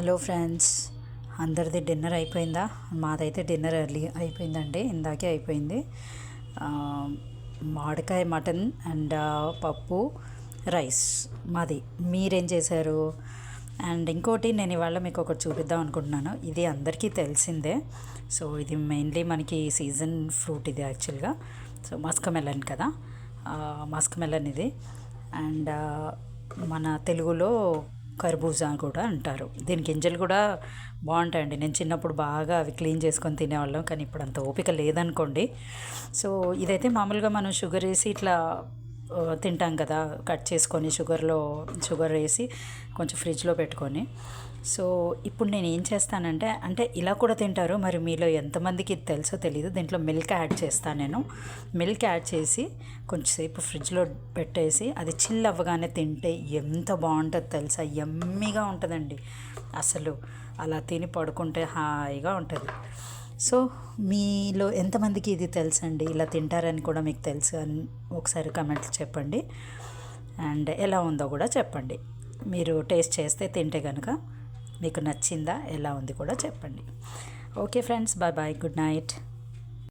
Hello friends, అందరిది dinner అయిపోయిందా? మాదైతే డిన్నర్ ఎర్లీ అయిపోయిందండి, ఇందాకే అయిపోయింది. ఆ, మామిడికాయ మటన్ అండ్ పప్పు రైస్ మాది. మీరేం చేశారు? అండ్ ఇంకోటి, నేను ఇవాళ మీకు ఒకటి చూపిద్దాం అనుకుంటున్నాను. ఇది అందరికీ తెలిసిందే. సో ఇది మెయిన్లీ మనకి సీజన్ ఫ్రూట్ ఇది యాక్చువల్గా. సో మస్క్ మెలన్ కదా, మస్క్ మెలన్ ఇది. అండ్ మన తెలుగులో కర్బూజా కూడా అంటారు. దీని గింజలు కూడా బాగుంటాయండి. నేను చిన్నప్పుడు బాగా అవి క్లీన్ చేసుకొని తినేవాళ్ళం, కానీ ఇప్పుడు అంత ఓపిక లేదనుకోండి. సో ఇదైతే మామూలుగా మనం షుగర్ వేసి ఇట్లా తింటాం కదా, కట్ చేసుకొని షుగర్ వేసి కొంచెం ఫ్రిడ్జ్లో పెట్టుకొని. సో ఇప్పుడు నేను ఏం చేస్తానంటే, అంటే ఇలా కూడా తింటారు, మరి మీలో ఎంతమందికి ఇది తెలుసో తెలియదు. దీంట్లో మిల్క్ యాడ్ చేస్తాను నేను. మిల్క్ యాడ్ చేసి కొంచెంసేపు ఫ్రిడ్జ్లో పెట్టేసి అది చిల్ అవ్వగానే తింటే ఎంత బాగుంటుందో తెలుసా? యమ్మీగా ఉంటుందండి అసలు. అలా తిని పడుకుంటే హాయిగా ఉంటుంది. సో మీలో ఎంతమందికి ఇది తెలుసండి, ఇలా తింటారని కూడా మీకు తెలుసు అని ఒకసారి కమెంట్లు చెప్పండి. అండ్ ఎలా ఉందో కూడా చెప్పండి. మీరు టేస్ట్ చేస్తే తింటే కనుక మీకు నచ్చిందా, ఎలా ఉంది కూడా చెప్పండి. Okay friends, bye bye, good night.